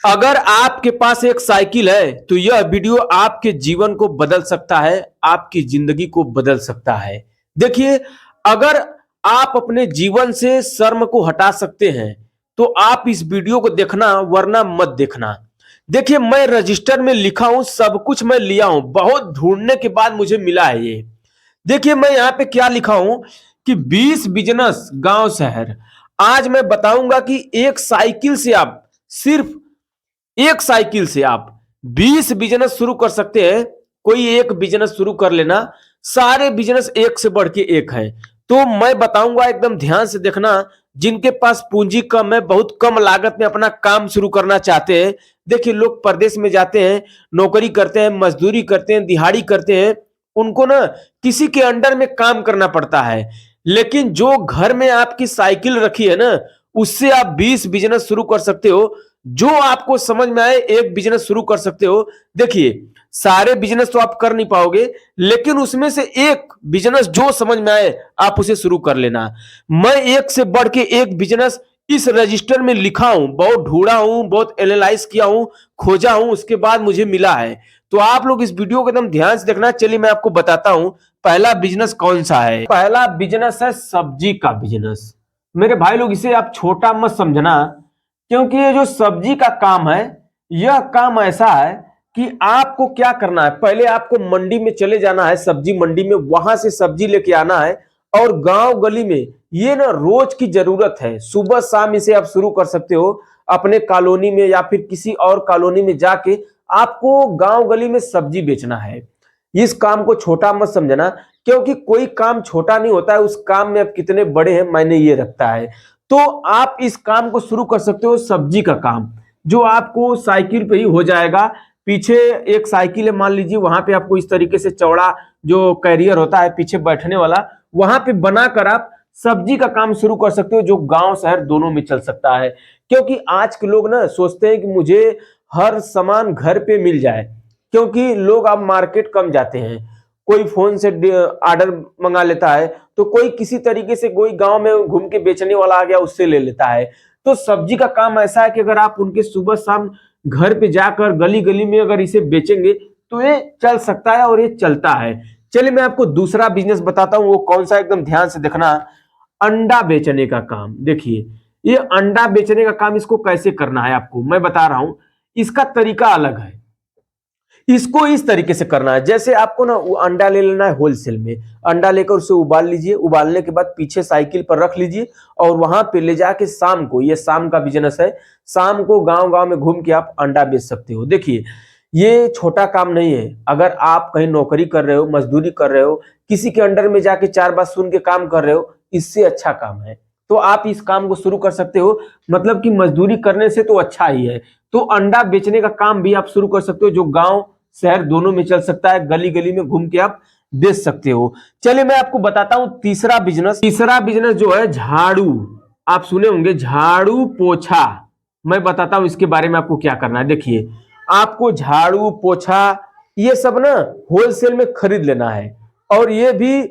अगर आपके पास एक साइकिल है तो यह वीडियो आपके जीवन को बदल सकता है, आपकी जिंदगी को बदल सकता है। देखिए, अगर आप अपने जीवन से शर्म को हटा सकते हैं तो आप इस वीडियो को देखना, वरना मत देखना। देखिए, मैं रजिस्टर में लिखा हूं, सब कुछ मैं लिया हूं, बहुत ढूंढने के बाद मुझे मिला है ये। देखिए, मैं यहाँ पे क्या लिखा हूं कि 20 बिजनेस गांव शहर। आज मैं बताऊंगा कि एक साइकिल से आप, सिर्फ एक साइकिल से आप 20 बिजनेस शुरू कर सकते हैं। कोई एक बिजनेस शुरू कर लेना, सारे बिजनेस एक से बढ़ के एक है। तो मैं बताऊंगा, एकदम ध्यान से देखना। जिनके पास पूंजी कम है, बहुत कम लागत में अपना काम शुरू करना चाहते हैं। देखिए, लोग परदेश में जाते हैं, नौकरी करते हैं, मजदूरी करते हैं, दिहाड़ी करते हैं, उनको ना किसी के अंडर में काम करना पड़ता है। लेकिन जो घर में आपकी साइकिल रखी है ना, उससे आप 20 बिजनेस शुरू कर सकते हो। जो आपको समझ में आए एक बिजनेस शुरू कर सकते हो। देखिए, सारे बिजनेस तो आप कर नहीं पाओगे, लेकिन उसमें से एक बिजनेस जो समझ में आए आप उसे शुरू कर लेना। मैं एक से बढ़ के एक बिजनेस इस रजिस्टर में लिखा हूं, बहुत ढूंढा हूं, बहुत एनालाइज किया हूं, खोजा हूं, उसके बाद मुझे मिला है। तो आप लोग इस वीडियो को एकदम ध्यान से देखना। चलिए मैं आपको बताता हूं पहला बिजनेस कौन सा है। पहला बिजनेस है सब्जी का बिजनेस। मेरे भाई लोग, इसे आप छोटा मत समझना, क्योंकि ये जो सब्जी का काम है, यह काम ऐसा है कि आपको क्या करना है, पहले आपको मंडी में चले जाना है, सब्जी मंडी में, वहां से सब्जी लेके आना है। और गांव गली में ये ना रोज की जरूरत है, सुबह शाम इसे आप शुरू कर सकते हो। अपने कॉलोनी में या फिर किसी और कॉलोनी में जाके आपको गांव गली में सब्जी बेचना है। इस काम को छोटा मत समझना, क्योंकि कोई काम छोटा नहीं होता है, उस काम में आप कितने बड़े हैं मायने ये रखता है। तो आप इस काम को शुरू कर सकते हो, सब्जी का काम, जो आपको साइकिल पे ही हो जाएगा। पीछे एक साइकिल है मान लीजिए, वहां पे आपको इस तरीके से चौड़ा जो कैरियर होता है पीछे बैठने वाला, वहां पे बनाकर आप सब्जी का काम शुरू कर सकते हो, जो गांव शहर दोनों में चल सकता है। क्योंकि आज के लोग ना सोचते हैं कि मुझे हर सामान घर पे मिल जाए, क्योंकि लोग अब मार्केट कम जाते हैं। कोई फोन से ऑर्डर मंगा लेता है, तो कोई किसी तरीके से कोई गांव में घूम के बेचने वाला आ गया, उससे ले लेता है। तो सब्जी का काम ऐसा है कि अगर आप उनके सुबह शाम घर पे जाकर गली गली में अगर इसे बेचेंगे तो ये चल सकता है, और ये चलता है। चलिए मैं आपको दूसरा बिजनेस बताता हूं, वो कौन सा, एकदम ध्यान से देखना। अंडा बेचने का काम। देखिए, ये अंडा बेचने का काम, इसको कैसे करना है आपको मैं बता रहा हूं। इसका तरीका अलग है। इसको इस तरीके से करना है, जैसे आपको ना वो अंडा ले लेना है होलसेल में। अंडा लेकर उसे उबाल लीजिए, उबालने के बाद पीछे साइकिल पर रख लीजिए, और वहां पे ले जाके शाम को, ये शाम का बिजनेस है, शाम को गांव गांव में घूम के आप अंडा बेच सकते हो। देखिए, ये छोटा काम नहीं है। अगर आप कहीं नौकरी कर रहे हो, मजदूरी कर रहे हो, किसी के अंडर में जाके चार बात सुन के काम कर रहे हो, इससे अच्छा काम है। तो आप इस काम को शुरू कर सकते हो, मतलब कि मजदूरी करने से तो अच्छा ही है। तो अंडा बेचने का काम भी आप शुरू कर सकते हो, जो गांव शहर दोनों में चल सकता है। गली गली में घूम के आप बेच सकते हो। चलिए मैं आपको बताता हूं तीसरा बिजनेस। तीसरा बिजनेस जो है झाड़ू। आप सुने होंगे झाड़ू पोछा। मैं बताता हूं इसके बारे में आपको क्या करना है। देखिए, आपको झाड़ू पोछा ये सब ना होलसेल में खरीद लेना है, और ये भी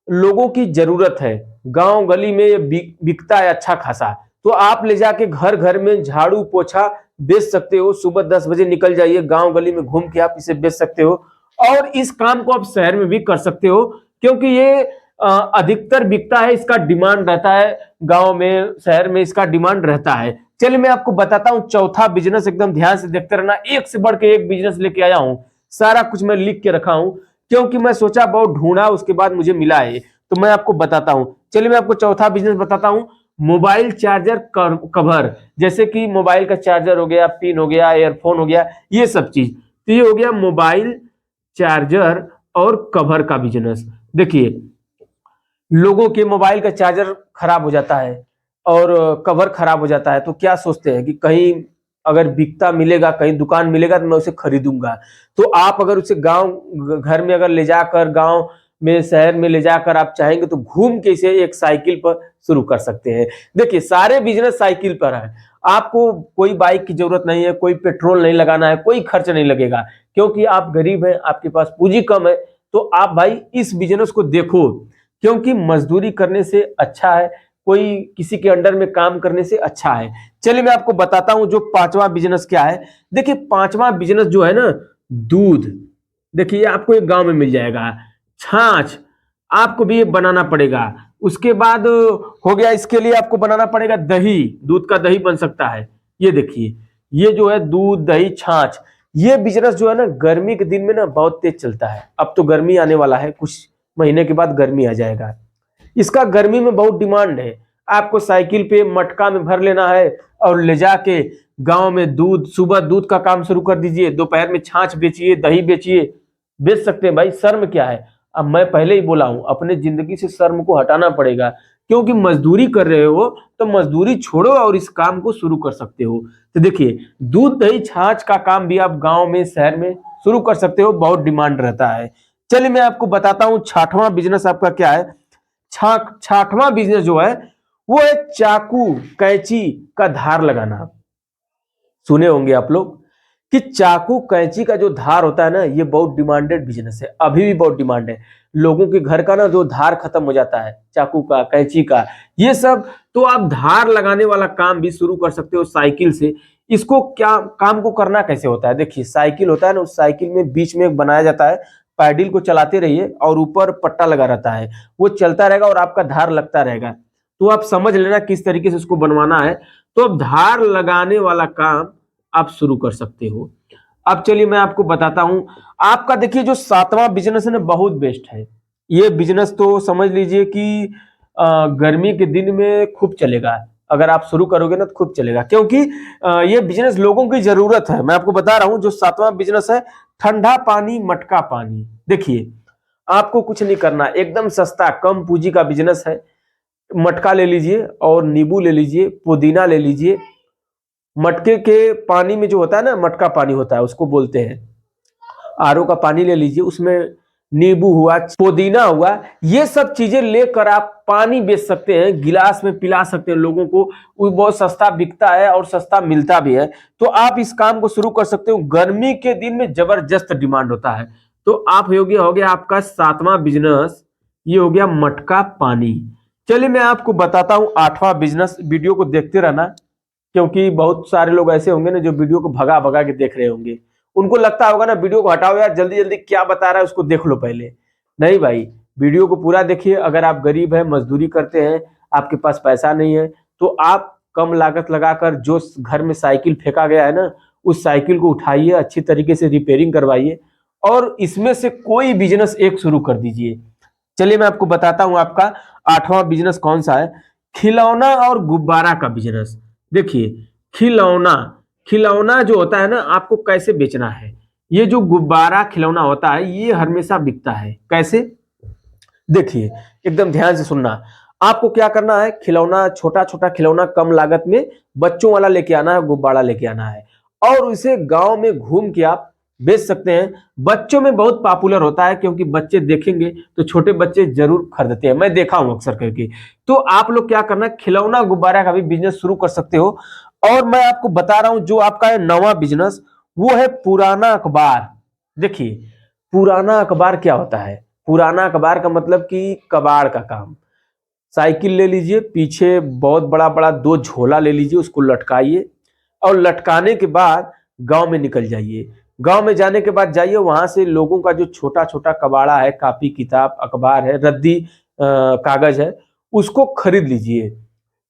लोगों की जरूरत है। गांव गली में ये बिकता है अच्छा खासा। तो आप ले जाके घर घर में झाड़ू पोछा बेच सकते हो। सुबह 10 बजे निकल जाइए, गांव गली में घूम के आप इसे बेच सकते हो। और इस काम को आप शहर में भी कर सकते हो, क्योंकि ये अधिकतर बिकता है, इसका डिमांड रहता है। गांव में शहर में इसका डिमांड रहता है। चलिए मैं आपको बताता हूं चौथा बिजनेस, एकदम ध्यान से देखते रहना। एक से बढ़ के एक बिजनेस लेके आया हूं, सारा कुछ मैं लिख के रखा हूं, क्योंकि मैं सोचा, बहुत ढूंढा, उसके बाद मुझे मिला है, तो मैं आपको बताता हूं। चलिए मैं आपको चौथा बिजनेस बताता हूं, मोबाइल चार्जर कवर। जैसे कि मोबाइल का चार्जर हो गया, पिन हो गया, एयरफोन हो गया, ये सब चीज। तो ये हो गया मोबाइल चार्जर और कवर का बिजनेस। देखिए, लोगों के मोबाइल का चार्जर खराब हो जाता है और कवर खराब हो जाता है, तो क्या सोचते हैं कि कहीं अगर बिकता मिलेगा, कहीं दुकान मिलेगा तो मैं उसे खरीदूंगा। तो आप अगर उसे गांव घर में अगर ले जाकर, गांव में शहर में ले जाकर आप चाहेंगे तो घूम के इसे एक साइकिल पर शुरू कर सकते हैं। देखिए, सारे बिजनेस साइकिल पर है। आपको कोई बाइक की जरूरत नहीं है, कोई पेट्रोल नहीं लगाना है, कोई खर्च नहीं लगेगा, क्योंकि आप गरीब हैं, आपके पास पूंजी कम है। तो आप भाई इस बिजनेस को देखो, क्योंकि मजदूरी करने से अच्छा है, कोई किसी के अंडर में काम करने से अच्छा है। चलिए मैं आपको बताता हूं जो पांचवा बिजनेस क्या है। देखिए पांचवा बिजनेस जो है ना, दूध। देखिए आपको एक गांव में मिल जाएगा। छाछ आपको भी ये बनाना पड़ेगा। उसके बाद हो गया, इसके लिए आपको बनाना पड़ेगा दही। दूध का दही बन सकता है। ये देखिए, ये जो है दूध दही छाछ, ये बिजनेस जो है ना गर्मी के दिन में ना बहुत तेज चलता है। अब तो गर्मी आने वाला है, कुछ महीने के बाद गर्मी आ जाएगा। इसका गर्मी में बहुत डिमांड है। आपको साइकिल पे मटका में भर लेना है और ले जाके गांव में दूध, सुबह दूध का काम शुरू कर दीजिए, दोपहर में छाछ बेचिए, दही बेचिए। बेच सकते हैं भाई, शर्म क्या है। अब मैं पहले ही बोला हूं, अपने जिंदगी से शर्म को हटाना पड़ेगा, क्योंकि मजदूरी कर रहे हो तो मजदूरी छोड़ो और इस काम को शुरू कर सकते हो। तो देखिए दूध दही छाछ का काम भी आप गांव में शहर में शुरू कर सकते हो, बहुत डिमांड रहता है। चलिए मैं आपको बताता हूं छठवां बिजनेस आपका क्या है। छठवां बिजनेस जो है वो है चाकू कैंची का धार लगाना। सुने होंगे आप लोग कि चाकू कैंची का जो धार होता है ना, ये बहुत डिमांडेड बिजनेस है, अभी भी बहुत डिमांड है। लोगों के घर का ना जो धार खत्म हो जाता है, चाकू का कैंची का ये सब, तो आप धार लगाने वाला काम भी शुरू कर सकते हो साइकिल से। इसको क्या काम को करना कैसे होता है, देखिए साइकिल होता है ना, उस साइकिल में बीच में एक बनाया जाता है, पैडल को चलाते रहिए और ऊपर पट्टा लगा रहता है, वो चलता रहेगा और आपका धार लगता रहेगा। तो आप समझ लेना किस तरीके से उसको बनवाना है। तो अब धार लगाने वाला काम आप शुरू कर सकते हो। अब चलिए मैं आपको बताता हूं आपका, देखिए जो सातवां बिजनेस है ना बहुत बेस्ट है। ये बिजनेस तो समझ लीजिए कि गर्मी के दिन में खूब चलेगा। अगर आप शुरू करोगे ना तो खूब चलेगा, क्योंकि ये बिजनेस लोगों की जरूरत है। मैं आपको बता रहा हूं जो सातवां बिजनेस है, ठंडा पानी मटका पानी। देखिए आपको कुछ नहीं करना, एकदम सस्ता कम पूंजी का बिजनेस है। मटका ले लीजिए और नींबू ले लीजिए, पुदीना ले लीजिए। मटके के पानी में जो होता है ना, मटका पानी होता है उसको बोलते हैं, आरओ का पानी ले लीजिए, उसमें नींबू हुआ, पुदीना हुआ, ये सब चीजें लेकर आप पानी बेच सकते हैं, गिलास में पिला सकते हैं लोगों को। वो बहुत सस्ता बिकता है और सस्ता मिलता भी है। तो आप इस काम को शुरू कर सकते हो, गर्मी के दिन में जबरदस्त डिमांड होता है। तो आप हो गया आपका सातवां बिजनेस, ये हो गया मटका पानी। चलिए मैं आपको बताता हूं आठवां बिजनेस, वीडियो को देखते रहना, क्योंकि बहुत सारे लोग ऐसे होंगे ना जो वीडियो को भगा भगा के देख रहे होंगे। उनको लगता होगा ना वीडियो को हटाओ यार, जल्दी जल्दी क्या बता रहा है उसको देख लो पहले। नहीं भाई, वीडियो को पूरा देखिए। अगर आप गरीब हैं, मजदूरी करते हैं, आपके पास पैसा नहीं है, तो आप कम लागत लगाकर जो घर में साइकिल फेंका गया है ना, उस साइकिल को उठाइए, अच्छी तरीके से रिपेयरिंग करवाइए और इसमें से कोई बिजनेस एक शुरू कर दीजिए। चलिए मैं आपको बताता हूं आपका आठवां बिजनेस कौन सा है। खिलौना और गुब्बारा का बिजनेस। देखिए खिलौना, खिलौना जो होता है ना, आपको कैसे बेचना है। ये जो गुब्बारा खिलौना होता है ये हमेशा बिकता है। कैसे, देखिए एकदम ध्यान से सुनना। आपको क्या करना है, खिलौना छोटा छोटा खिलौना कम लागत में बच्चों वाला लेके आना है, गुब्बारा लेके आना है और उसे गांव में घूम के आप बेच सकते हैं। बच्चों में बहुत पॉपुलर होता है, क्योंकि बच्चे देखेंगे तो छोटे बच्चे जरूर खरीदते हैं, मैं देखा हूं अक्सर करके। तो आप लोग क्या करना, खिलौना गुब्बारा का भी बिजनेस शुरू कर सकते हो। और मैं आपको बता रहा हूं जो आपका है नवा बिजनेस, वो है पुराना अखबार। देखिए पुराना अखबार क्या होता है, पुराना अखबार का मतलब कि कबाड़ का काम। साइकिल ले लीजिए, पीछे बहुत बड़ा बड़ा दो झोला ले लीजिए, उसको लटकाइए और लटकाने के बाद गांव में निकल जाइए। गांव में जाने के बाद जाइए, वहां से लोगों का जो छोटा छोटा कबाड़ा है, कापी किताब अखबार है, रद्दी कागज है, उसको खरीद लीजिए।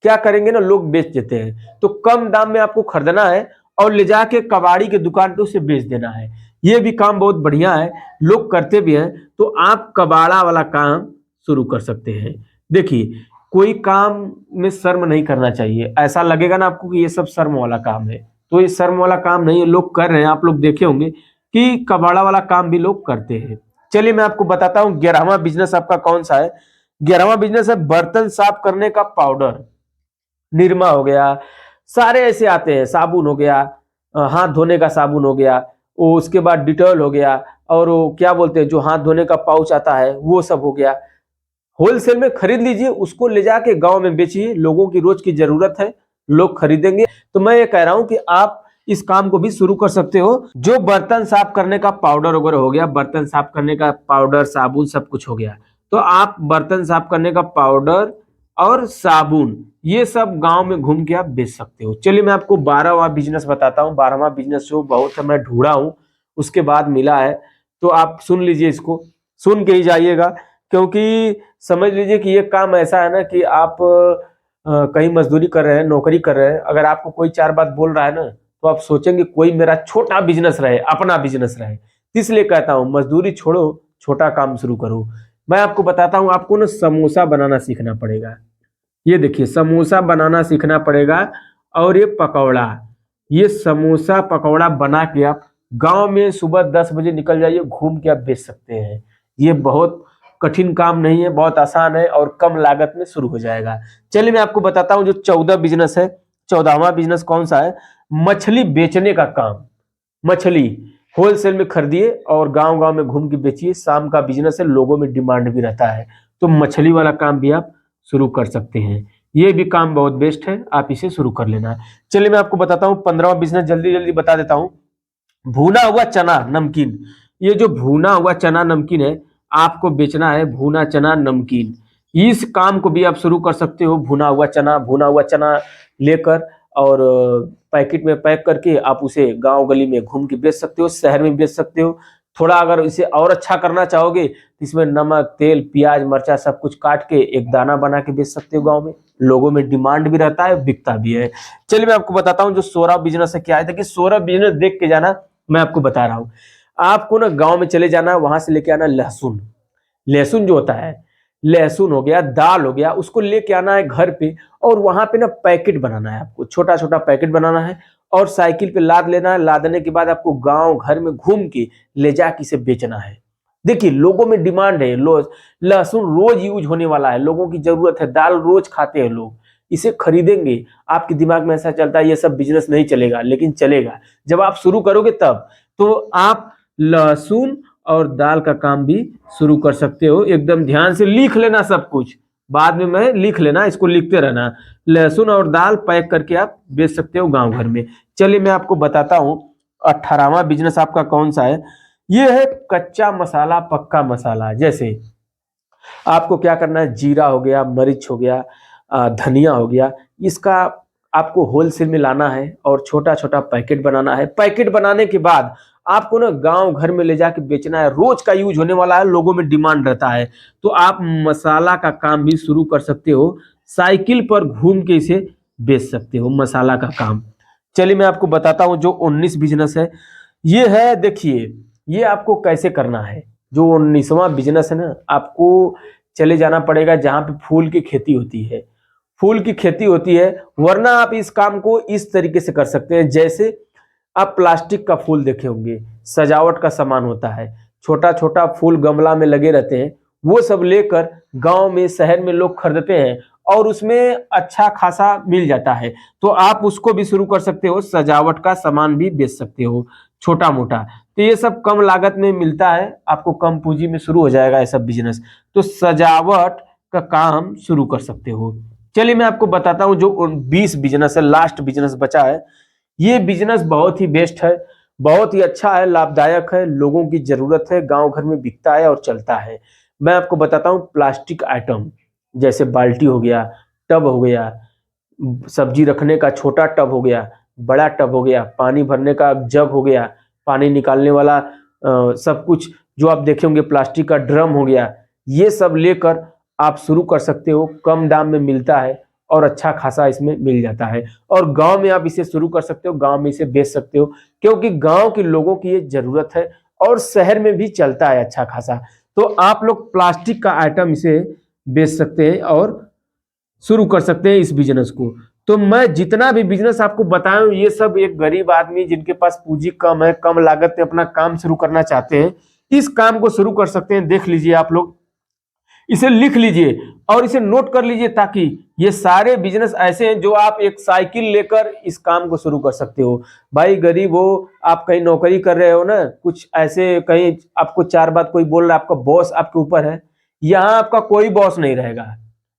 क्या करेंगे ना, लोग बेच देते हैं, तो कम दाम में आपको खरीदना है और ले जाके कबाड़ी के दुकान पे उसे बेच देना है। ये भी काम बहुत बढ़िया है, लोग करते भी हैं। तो आप कबाड़ा वाला काम शुरू कर सकते हैं। देखिए कोई काम में शर्म नहीं करना चाहिए। ऐसा लगेगा ना आपको कि ये सब शर्म वाला काम है, तो ये शर्म वाला काम नहीं है, लोग कर रहे हैं। आप लोग देखे होंगे कि कबाड़ा वाला काम भी लोग करते हैं। चलिए मैं आपको बताता हूँ 11वां बिजनेस आपका कौन सा है। 11वां बिजनेस है बर्तन साफ करने का पाउडर। निरमा हो गया, सारे ऐसे आते हैं, साबुन हो गया, हाथ धोने का साबुन हो गया, वो उसके बाद डिटॉल हो गया, और वो क्या बोलते हैं जो हाथ धोने का पाउच आता है वो सब हो गया। होलसेल में खरीद लीजिए, उसको ले जाके गांव में बेचिए, लोगों की रोज की जरूरत है, लोग खरीदेंगे। तो मैं ये कह रहा हूं कि आप इस काम को भी शुरू कर सकते हो। जो बर्तन साफ करने का पाउडर वगैरह हो गया, बर्तन साफ करने का पाउडर साबुन सब कुछ हो गया, तो आप बर्तन साफ करने का पाउडर और साबुन, ये सब गांव में घूम के आप बेच सकते हो। चलिए मैं आपको 12वां बिजनेस बताता हूँ। 12वां बिजनेस जो बहुत मैं ढूंढा हूँ, उसके बाद मिला है, तो आप सुन लीजिए, इसको सुन के ही जाइएगा, क्योंकि समझ लीजिए कि ये काम ऐसा है ना कि आप कहीं मजदूरी कर रहे हैं, नौकरी कर रहे हैं, अगर आपको कोई चार बात बोल रहा है ना, तो आप सोचेंगे कोई मेरा छोटा बिजनेस रहे, अपना बिजनेस रहे। इसलिए कहता हूँ मजदूरी छोड़ो, छोटा काम शुरू करो। मैं आपको बताता हूँ, आपको ना समोसा बनाना सीखना पड़ेगा। ये देखिए, समोसा बनाना सीखना पड़ेगा। और ये पकौड़ा, ये समोसा पकौड़ा बना के आप गांव में सुबह 10 बजे निकल जाइए, घूम के आप बेच सकते हैं। ये बहुत कठिन काम नहीं है, बहुत आसान है और कम लागत में शुरू हो जाएगा। चलिए मैं आपको बताता हूँ जो 14 बिजनेस है। 14वां बिजनेस कौन सा है? मछली बेचने का काम। मछली होलसेल में खरीदिए और गांव गांव में घूम के बेचिए। शाम का बिजनेस है, लोगों में डिमांड भी रहता है, तो मछली वाला काम भी आप शुरू कर सकते हैं। ये भी काम बहुत बेस्ट है, आप इसे शुरू कर लेना। चलिए मैं आपको बताता हूँ 15वां बिजनेस, जल्दी जल्दी बता देता हूँ। भुना हुआ चना नमकीन। ये जो भुना हुआ चना नमकीन है, आपको बेचना है भुना चना नमकीन। इस काम को भी आप शुरू कर सकते हो। भुना हुआ चना लेकर और पैकेट में पैक करके आप उसे गांव गली में घूम के बेच सकते हो, शहर में बेच सकते हो। थोड़ा अगर इसे और अच्छा करना चाहोगे तो इसमें नमक, तेल, प्याज, मर्चा सब कुछ काट के एक दाना बना के बेच सकते हो गांव में। लोगों में डिमांड भी रहता है, बिकता भी है। चलिए मैं आपको बताता हूँ जो 16 बिजनेस है क्या है। देखिए 16 बिजनेस देख के जाना, मैं आपको बता रहा हूँ। आपको ना गांव में चले जाना, वहां से लेके आना लहसुन। लहसुन जो होता है, लहसुन हो गया, दाल हो गया, उसको लेके आना है घर पे और वहां पे ना पैकेट बनाना है। आपको छोटा छोटा पैकेट बनाना है और साइकिल पे लाद लेना है। लादने के बाद आपको गांव घर में घूम के ले जाके इसे बेचना है। देखिए लोगों में डिमांड है, लहसुन रोज यूज होने वाला है, लोगों की जरूरत है, दाल रोज खाते हैं लोग, इसे खरीदेंगे। आपके दिमाग में ऐसा चलता है ये सब बिजनेस नहीं चलेगा, लेकिन चलेगा जब आप शुरू करोगे तब। तो आप लहसुन और दाल का काम भी शुरू कर सकते हो। एकदम ध्यान से लिख लेना सब कुछ, बाद में मैं लिख लेना, इसको लिखते रहना। लहसुन और दाल पैक करके आप बेच सकते हो गांव घर में। चलिए मैं आपको बताता हूँ 18वां बिजनेस आपका कौन सा है। ये है कच्चा मसाला पक्का मसाला। जैसे आपको क्या करना है, जीरा हो गया, मिर्च हो गया, धनिया हो गया, इसका आपको होलसेल में लाना है और छोटा छोटा पैकेट बनाना है। पैकेट बनाने के बाद आपको ना गांव घर में ले जाके बेचना है। रोज का यूज होने वाला है, लोगों में डिमांड रहता है, तो आप मसाला का काम भी शुरू कर सकते हो। साइकिल पर घूम के इसे बेच सकते हो, मसाला का काम। चलिए मैं आपको बताता हूँ जो 19 बिजनेस है। ये है, देखिए ये आपको कैसे करना है। जो 19वां बिजनेस है ना, आपको चले जाना पड़ेगा जहां पे फूल की खेती होती है। फूल की खेती होती है, वरना आप इस काम को इस तरीके से कर सकते हैं। जैसे आप प्लास्टिक का फूल देखे होंगे, सजावट का सामान होता है, छोटा छोटा फूल गमला में लगे रहते हैं, वो सब लेकर गांव में शहर में लोग खरीदते हैं और उसमें अच्छा खासा मिल जाता है। तो आप उसको भी शुरू कर सकते हो, सजावट का सामान भी बेच सकते हो छोटा मोटा। तो ये सब कम लागत में मिलता है, आपको कम पूंजी में शुरू हो जाएगा ये सब बिजनेस। तो सजावट का काम शुरू कर सकते हो। चलिए मैं आपको बताता हूँ जो 20 बिजनेस है, लास्ट बिजनेस बचा है। ये बिजनेस बहुत ही बेस्ट है, बहुत ही अच्छा है, लाभदायक है, लोगों की जरूरत है, गांव घर में बिकता है और चलता है। मैं आपको बताता हूँ प्लास्टिक आइटम, जैसे बाल्टी हो गया, टब हो गया, सब्जी रखने का छोटा टब हो गया, बड़ा टब हो गया, पानी भरने का जग हो गया, पानी निकालने वाला सब कुछ जो आप देखे होंगे, प्लास्टिक का ड्रम हो गया, ये सब लेकर आप शुरू कर सकते हो। कम दाम में मिलता है और अच्छा खासा इसमें मिल जाता है और गांव में आप इसे शुरू कर सकते हो, गांव में इसे बेच सकते हो, क्योंकि गांव के लोगों की ये जरूरत है और शहर में भी चलता है अच्छा खासा। तो आप लोग प्लास्टिक का आइटम इसे बेच सकते हैं और शुरू कर सकते हैं इस बिजनेस को। तो मैं जितना भी बिजनेस आपको बताया हूं, ये सब एक गरीब आदमी जिनके पास पूंजी कम है, कम लागत में अपना काम शुरू करना चाहते हैं, इस काम को शुरू कर सकते हैं। देख लीजिए आप लोग, इसे लिख लीजिए और इसे नोट कर लीजिए, ताकि ये सारे बिजनेस ऐसे हैं जो आप एक साइकिल लेकर इस काम को शुरू कर सकते हो। भाई गरीब हो, आप कहीं नौकरी कर रहे हो ना, कुछ ऐसे कहीं आपको चार बात कोई बोल रहा है, आपका बॉस आपके ऊपर है, यहाँ आपका कोई बॉस नहीं रहेगा।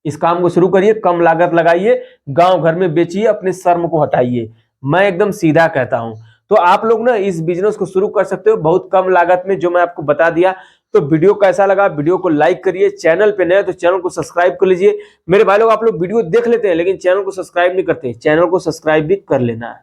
इस काम को शुरू करिए, कम लागत लगाइए, गांव घर में बेचिए, अपने शर्म को हटाइए। मैं एकदम सीधा कहता हूं। तो आप लोग ना इस बिजनेस को शुरू कर सकते हो बहुत कम लागत में, जो मैं आपको बता दिया। तो वीडियो कैसा लगा, वीडियो को लाइक करिए, चैनल पे नए तो चैनल को सब्सक्राइब कर लीजिए। मेरे भाई लोग आप लोग वीडियो देख लेते हैं लेकिन चैनल को सब्सक्राइब नहीं करते, चैनल को सब्सक्राइब भी कर लेना है।